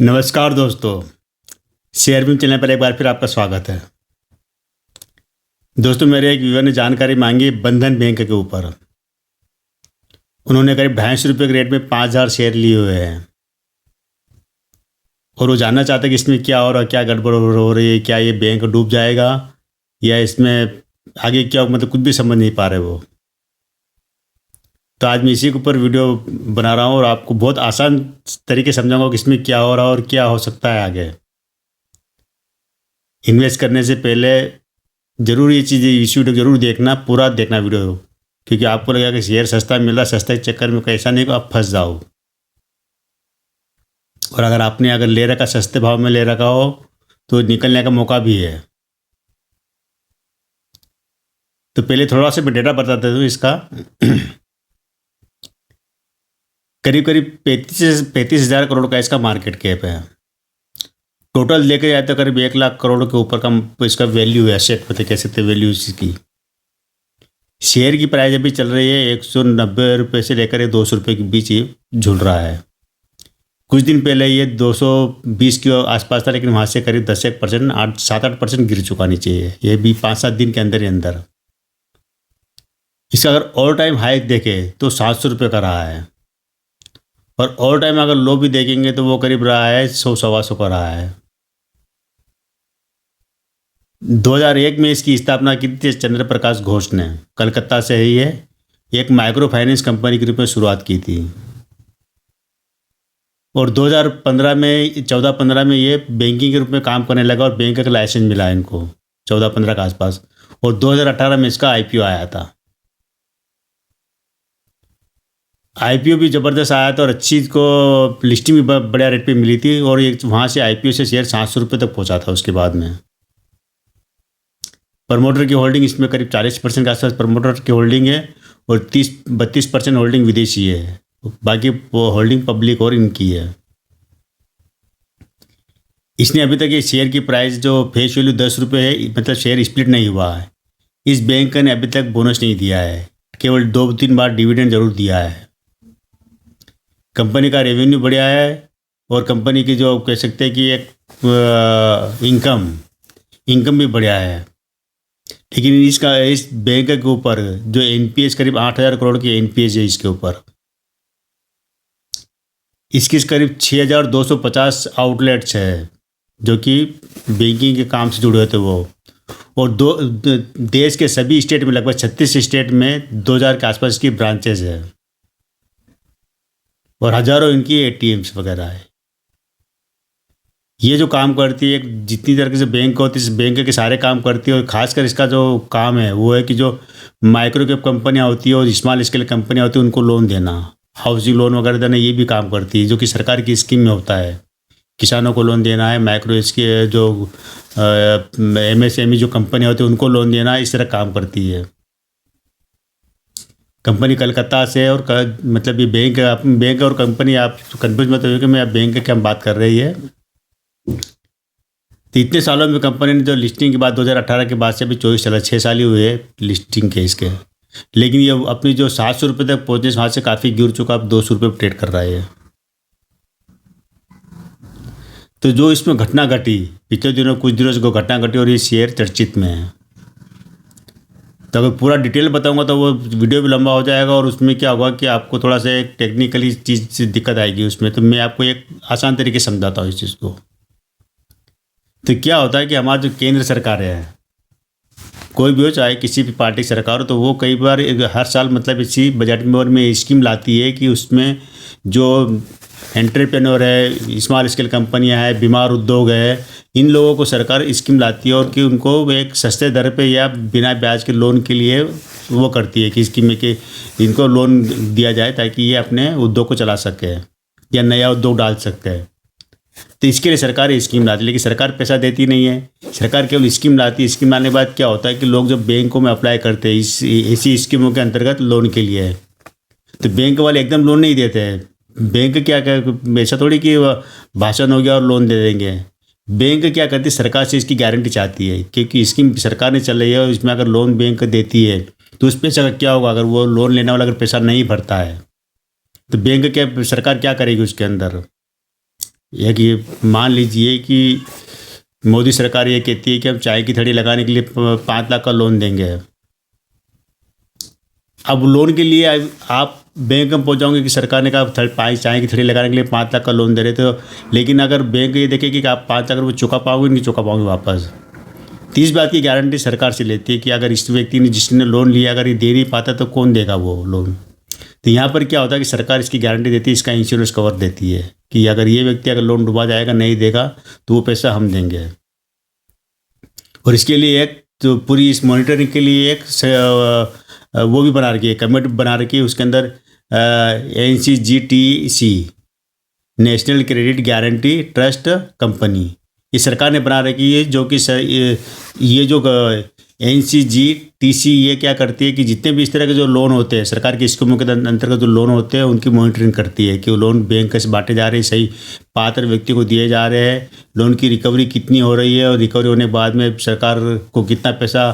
नमस्कार दोस्तों। शेयर बिम चैनल पर एक बार फिर आपका स्वागत है। दोस्तों, मेरे एक व्यूअर ने जानकारी मांगी बंधन बैंक के ऊपर। उन्होंने करीब ₹250 के रेट में 5,000 शेयर लिए हुए हैं और वो जानना चाहते हैं कि इसमें क्या हो रहा है, क्या गड़बड़ हो रही है, क्या ये बैंक डूब जाएगा या इसमें आगे क्या, मतलब कुछ भी समझ नहीं पा रहे वो। तो आज मैं इसी के ऊपर वीडियो बना रहा हूँ और आपको बहुत आसान तरीके से समझाऊंगा कि इसमें क्या हो रहा है और क्या हो सकता है आगे। इन्वेस्ट करने से पहले ज़रूर ये चीज़, इस वीडियो ज़रूर देखना, पूरा देखना वीडियो, क्योंकि आपको लगेगा कि शेयर सस्ता मिल रहा है, सस्ते के चक्कर में ऐसा नहीं कि आप फंस जाओ। और अगर आपने ले रखा, सस्ते भाव में ले रखा हो तो निकलने का मौका भी है। तो पहले थोड़ा सा मैं डेटा बताता हूँ इसका। करीब करीब 35,000 करोड़ का इसका मार्केट कैप है। टोटल लेके जाए तो करीब 1 लाख करोड़ के ऊपर का इसका वैल्यू है, एसेट पता कह सकते वैल्यू इसकी। शेयर की प्राइस अभी चल रही है 190 रुपये से लेकर 200 रुपये के बीच ये झूल रहा है। कुछ दिन पहले ये 220 के आसपास था, लेकिन वहाँ से करीब 10-1%, 7-8% गिर चुका नीचे। ये भी 5-7 दिन के अंदर ही अंदर। इसका अगर ऑल टाइम हाई देखे तो 700 रुपये का रहा है, और ऑल टाइम अगर लो भी देखेंगे तो वो करीब रहा है 100-125 का रहा है। 2001 में इसकी स्थापना की थी चंद्र प्रकाश घोष ने, कलकत्ता से ही है। एक माइक्रो फाइनेंस कंपनी के रूप में शुरुआत की थी और 2015 में 14-15 में ये बैंकिंग के रूप में काम करने लगा और बैंक का लाइसेंस मिला इनको 14-15 के आसपास। और 2018 में इसका आईपीओ आया था। आईपीओ भी ज़बरदस्त आया था और अच्छी को लिस्टिंग भी बढ़िया रेट पे मिली थी, और ये वहाँ से आईपीओ से शेयर 700 रुपये तक पहुँचा था उसके बाद में। प्रमोटर की होल्डिंग इसमें करीब 40% के आसपास प्रमोटर की होल्डिंग है और 32% होल्डिंग विदेशी है। बाकी वो होल्डिंग पब्लिक और इनकी है। इसने अभी तक ये शेयर की प्राइस जो फेस वैल्यू 10 रुपये है, मतलब शेयर स्प्लिट नहीं हुआ है। इस बैंक ने अभी तक बोनस नहीं दिया है, केवल 2-3 बार डिविडेंड जरूर दिया है। कंपनी का रेवेन्यू बढ़िया है और कंपनी की जो कह सकते हैं कि एक इनकम भी बढ़िया है। लेकिन इस बैंक के ऊपर जो एनपीएस करीब 8,000 करोड़ की एनपीएस है इसके ऊपर। इसकी करीब 6,250 आउटलेट्स है जो कि बैंकिंग के काम से जुड़े होते वो। और देश के सभी स्टेट में, लगभग 36 स्टेट में 2,000 के आसपास की ब्रांचेज है और हज़ारों इनकी एटीएम्स वगैरह है। ये जो काम करती है, जितनी तरह से बैंक होती है, इस बैंक के सारे काम करती है। और ख़ासकर इसका जो काम है वो है कि जो माइक्रो कैप कंपनियाँ होती है और स्मॉल स्केल कंपनियाँ होती है उनको लोन देना, हाउसिंग लोन वगैरह देना, ये भी काम करती है, जो कि सरकार की स्कीम में होता है। किसानों को लोन देना है, माइक्रो इसके जो एमएसएमई जो कंपनियाँ होती है उनको लोन देना है, इस तरह काम करती है। कंपनी कलकत्ता से और मतलब ये बैंक और कंपनी, आप कन्फ्यूज मत होइए कि मैं आप बैंक की क्या बात कर रही है। तो इतने सालों में कंपनी ने जो लिस्टिंग के बाद 2018 के बाद से अभी 24 साल, 6 साल ही हुए हैं लिस्टिंग के इसके। लेकिन ये अपनी जो 700 रुपये तक पहुँचे, वहाँ से काफ़ी गिर चुका, अब 200 रुपये ट्रेड कर रहा है। तो जो इसमें घटना घटी पिछले दिनों, कुछ दिनों से घटना घटी और ये शेयर चर्चित में है। तो अगर पूरा डिटेल बताऊंगा तो वो वीडियो भी लंबा हो जाएगा और उसमें क्या होगा कि आपको थोड़ा सा एक टेक्निकली चीज़ से दिक्कत आएगी उसमें। तो मैं आपको एक आसान तरीके से समझाता हूँ इस चीज़ को। तो क्या होता है कि हमारा जो केंद्र सरकार है, कोई भी हो, चाहे किसी भी पार्टी की सरकार हो, तो वो कई बार हर साल मतलब इसी बजट में स्कीम लाती है कि उसमें जो एंटरप्रेन्योर है, स्मॉल स्केल कंपनियां हैं, बीमार उद्योग है, इन लोगों को सरकार स्कीम लाती है और कि उनको एक सस्ते दर पे या बिना ब्याज के लोन के लिए वो करती है कि स्कीम में कि इनको लोन दिया जाए ताकि ये अपने उद्योग को चला सके या नया उद्योग डाल सकते हैं। तो इसके लिए सरकार स्कीम लाती है, लेकिन सरकार पैसा देती नहीं है, सरकार केवल स्कीम लाती है। स्कीम लाने के बाद क्या होता है कि लोग जब बैंकों में अप्लाई करते हैं ऐसी स्कीमों के अंतर्गत लोन के लिए, तो बैंक वाले एकदम लोन नहीं देते हैं। बैंक क्या ऐसा थोड़ी कि भाषण हो गया और लोन दे देंगे। बैंक क्या करती है, सरकार से इसकी गारंटी चाहती है, क्योंकि स्कीम सरकार ने चल रही है और इसमें अगर लोन बैंक देती है तो उस पैसे का क्या होगा। अगर वो लोन लेने वाला अगर पैसा नहीं भरता है तो बैंक क्या, सरकार क्या करेगी उसके अंदर। एक ये मान लीजिए कि मोदी सरकार ये कहती है कि हम चाय की थड़ी लगाने के लिए 5 लाख का लोन देंगे। अब लोन के लिए आप बैंक में पहुंचाओगे कि सरकार ने कहा चाय की थड़ी लगाने के लिए 5 लाख का लोन दे रहे थे, लेकिन अगर बैंक ये देखे कि आप 5 लाख रुपये चुका पाओगे नहीं चुका पाओगे वापस, तो इस बात की गारंटी सरकार से लेती है कि अगर इस व्यक्ति ने जिसने लोन लिया अगर ये दे नहीं पाता तो कौन देगा वो लोन। तो यहाँ पर क्या होता है कि सरकार इसकी गारंटी देती है, इसका इंश्योरेंस कवर देती है कि अगर ये व्यक्ति अगर लोन डूबा जाएगा नहीं देगा तो वो पैसा हम देंगे। और इसके लिए एक तो पूरी इस मॉनिटरिंग के लिए एक वो भी बना रखी है, कमेटी बना रखी है, उसके अंदर NCGTC national credit guarantee trust company ये सरकार ने बना रखी है, जो कि ये जो NCGTC ये क्या करती है कि जितने भी इस तरह के जो लोन होते हैं सरकार की स्कीमों के अंतर्गत जो लोन होते हैं उनकी मॉनिटरिंग करती है कि वो लोन बैंक से बांटे जा रहे हैं, सही पात्र व्यक्ति को दिए जा रहे हैं, लोन की रिकवरी कितनी हो रही है और रिकवरी होने के बाद में सरकार को कितना पैसा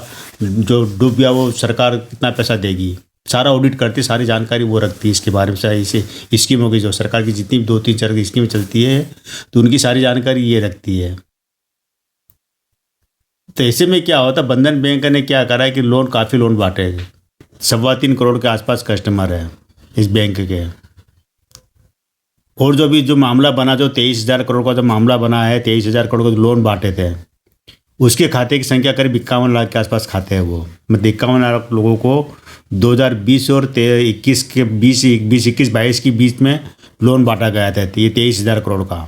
जो डूब गया वो सरकार कितना पैसा देगी, सारा ऑडिट करती है, सारी जानकारी वो रखती है इसके बारे में। ऐसे स्कीमों की जो सरकार की जितनी भी 2-3-4 स्कीमें चलती है तो उनकी सारी जानकारी ये रखती है। तो ऐसे में क्या होता है, बंधन बैंक ने क्या करा है कि काफ़ी लोन बांटे, 3.25 करोड़ के आसपास कस्टमर है इस बैंक के। और जो मामला बना, जो 23,000 करोड़ का जो मामला बना है, 23,000 करोड़ का जो लोन बांटे थे उसके खाते की संख्या करीब 51 लाख के आसपास खाते हैं वो। मतलब 51 लाख लोगों को 2020 और 21 के 20-21-22 के बीच में लोन बांटा गया था, ये 23,000 करोड़ का।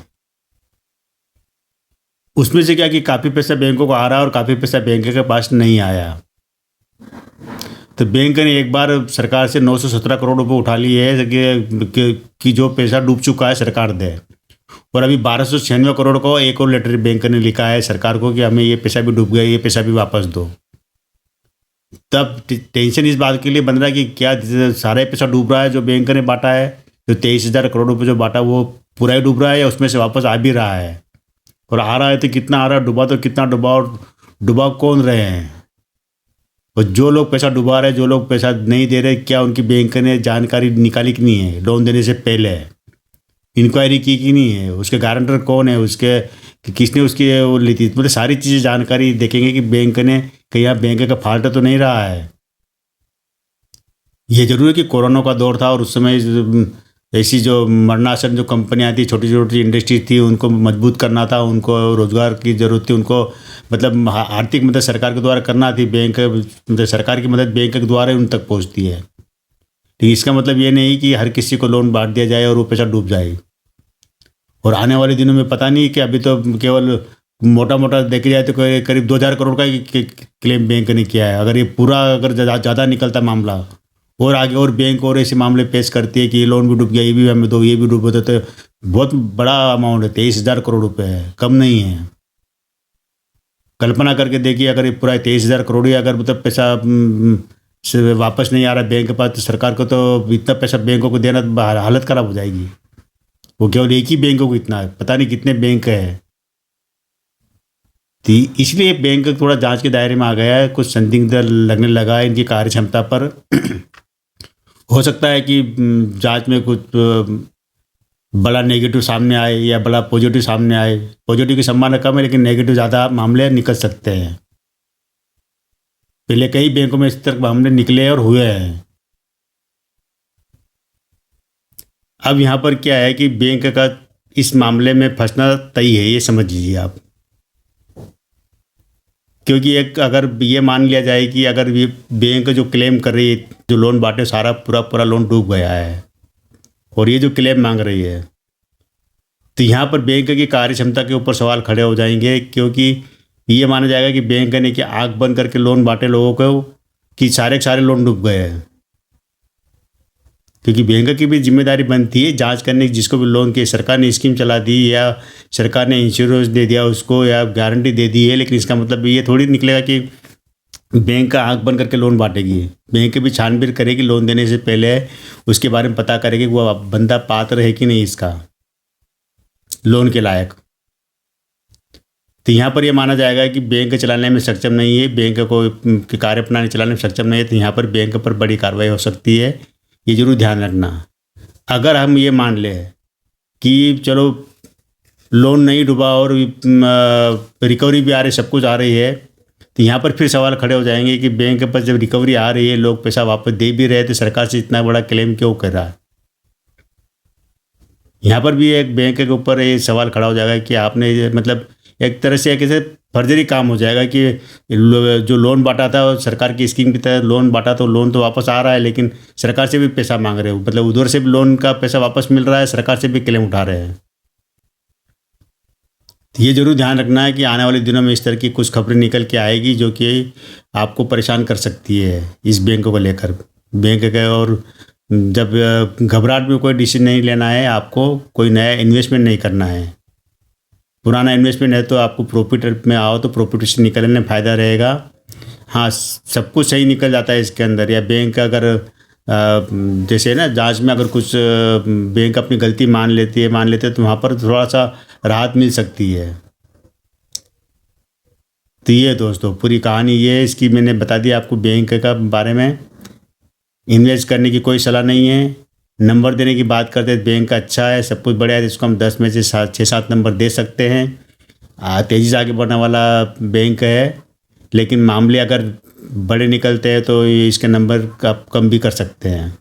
उसमें से क्या कि काफ़ी पैसा बैंकों को आ रहा है और काफ़ी पैसा बैंक के पास नहीं आया। तो बैंक ने एक बार सरकार से 917 करोड़ रुपए उठा लिए है कि जो पैसा डूब चुका है सरकार दे, और अभी 1296 करोड़ को एक और लेटर बैंक ने लिखा है सरकार को कि हमें ये पैसा भी डूब गया, ये पैसा भी वापस दो। तब टेंशन इस बात के लिए बन रहा है कि क्या सारा पैसा डूब रहा है जो बैंक ने बांटा है, तो 23,000 करोड़ रुपये जो बांटा वो पूरा ही डूब रहा है या उसमें से वापस आ भी रहा है, और आ रहा है तो कितना आ रहा है, डूबा तो कितना डूबा, और डूबा कौन रहे हैं, और जो लोग पैसा डुबा रहे, जो लोग पैसा नहीं दे रहे, क्या उनकी बैंक ने जानकारी निकाली कि नहीं है, लोन देने से पहले इंक्वायरी की कि नहीं है, उसके गारंटर कौन है, उसके किसने उसकी वो ली थी, मतलब सारी चीज़ें जानकारी देखेंगे कि बैंक ने कहीं यहाँ बैंक का फॉल्ट तो नहीं रहा है। ये जरूर है कि कोरोना का दौर था और उस समय ऐसी जो मरणासन जो कंपनियां थी, छोटी छोटी इंडस्ट्री थी, उनको मजबूत करना था, उनको रोजगार की ज़रूरत थी, उनको मतलब आर्थिक मदद सरकार के द्वारा करना थी। बैंक मतलब सरकार की मदद बैंक के द्वारा उन तक पहुंचती है, लेकिन इसका मतलब ये नहीं कि हर किसी को लोन बांट दिया जाए और वो पैसा डूब जाए। और आने वाले दिनों में पता नहीं कि अभी तो केवल मोटा मोटा देखा जाए तो करीब 2,000 करोड़ का क्लेम बैंक ने किया है। अगर ये पूरा अगर ज़्यादा निकलता मामला और आगे और बैंक और ऐसे मामले पेश करती है कि ये लोन भी डूब गया, ये भी हमें दो, ये भी डूब गया, तो बहुत बड़ा अमाउंट है, 23,000 करोड़ रुपए है, कम नहीं है। कल्पना करके देखिए अगर ये पूरा 23,000 करोड़ ही अगर मतलब पैसा से वापस नहीं आ रहा बैंक के पास, तो सरकार को तो इतना पैसा बैंकों को देना तो हालत ख़राब हो जाएगी। वो केवल एक ही बैंकों को इतना है, पता नहीं कितने बैंक है। तो इसलिए बैंक थोड़ा जांच के दायरे में आ गया है, कुछ संदिग्ध लगने लगा है इनकी कार्य क्षमता पर। हो सकता है कि जांच में कुछ बड़ा नेगेटिव सामने आए या बड़ा पॉजिटिव सामने आए। पॉजिटिव की संभावना कम है, लेकिन नेगेटिव ज़्यादा मामले निकल सकते हैं। पहले कई बैंकों में इस तरह मामले निकले और हुए हैं। अब यहाँ पर क्या है कि बैंक का इस मामले में फंसना तय है, ये समझ लीजिए आप। क्योंकि एक अगर ये मान लिया जाए कि अगर ये बैंक जो क्लेम कर रही है, जो लोन बांटे सारा पूरा लोन डूब गया है और ये जो क्लेम मांग रही है, तो यहाँ पर बैंक की कार्य क्षमता के ऊपर सवाल खड़े हो जाएंगे। क्योंकि ये माना जाएगा कि बैंक ने कि आंख बंद करके लोन बांटे लोगों को कि सारे के सारे लोन डूब गए हैं। क्योंकि बैंक की भी जिम्मेदारी बनती है जांच करने की, जिसको भी लोन की सरकार ने स्कीम चला दी या सरकार ने इंश्योरेंस दे दिया उसको या गारंटी दे दी है, लेकिन इसका मतलब ये थोड़ी निकलेगा कि बैंक का आंख बंद करके लोन बांटेगी। बैंक भी छानबीन करेगी लोन देने से पहले, उसके बारे में पता करेगी कि वो बंदा पात्र है कि नहीं इसका लोन के लायक। तो यहाँ पर यह माना जाएगा कि बैंक चलाने में सक्षम नहीं है, बैंक को कार्य प्रणाली चलाने में सक्षम नहीं है, तो यहाँ पर बैंक पर बड़ी कार्रवाई हो सकती है। ये जरूर ध्यान रखना। अगर हम ये मान लें कि चलो लोन नहीं डूबा और रिकवरी भी आ रही, सब कुछ आ रही है, तो यहाँ पर फिर सवाल खड़े हो जाएंगे कि बैंक के पास जब रिकवरी आ रही है, लोग पैसा वापस दे भी रहे हैं, तो सरकार से इतना बड़ा क्लेम क्यों कर रहा है। यहाँ पर भी एक बैंक के ऊपर ये सवाल खड़ा हो जाएगा कि आपने मतलब एक तरह से कैसे फर्जरी काम हो जाएगा कि जो लोन बांटा था और सरकार की स्कीम की तहत लोन बांटा, तो लोन तो वापस आ रहा है, लेकिन सरकार से भी पैसा मांग रहे हो, मतलब उधर से भी लोन का पैसा वापस मिल रहा है, सरकार से भी क्लेम उठा रहे हैं। तो ये जरूर ध्यान रखना है कि आने वाले दिनों में इस तरह की कुछ खबरें निकल के आएगी जो कि आपको परेशान कर सकती है इस बैंक को लेकर। बैंक के और जब घबराहट में कोई डिसीजन नहीं लेना है, आपको कोई नया इन्वेस्टमेंट नहीं करना है। पुराना इन्वेस्टमेंट है तो आपको प्रॉफिट में आओ तो प्रॉफिट से निकलने में फ़ायदा रहेगा। हाँ, सब कुछ सही निकल जाता है इसके अंदर, या बैंक अगर जैसे ना जांच में अगर कुछ बैंक अपनी गलती मान लेते हैं तो वहाँ पर थोड़ा सा राहत मिल सकती है। तो ये दोस्तों पूरी कहानी ये है, इसकी मैंने बता दिया आपको बैंक का बारे में। इन्वेस्ट करने की कोई सलाह नहीं है। नंबर देने की बात करते हैं, बैंक अच्छा है, सब कुछ बढ़िया है, इसको हम 10 में से 6-7 नंबर दे सकते हैं। तेज़ी से आगे बढ़ने वाला बैंक है, लेकिन मामले अगर बड़े निकलते हैं तो इसके नंबर आप कम भी कर सकते हैं।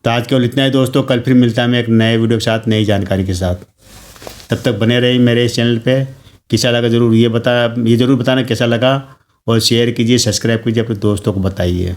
तो आज केवल इतना ही दोस्तों, कल फिर मिलता है मैं एक नए वीडियो के साथ, नई जानकारी के साथ। तब तक बने रहिए मेरे इस चैनल पे। कैसा लगा ज़रूर ये ज़रूर बताना कैसा लगा, और शेयर कीजिए, सब्सक्राइब कीजिए, अपने दोस्तों को बताइए।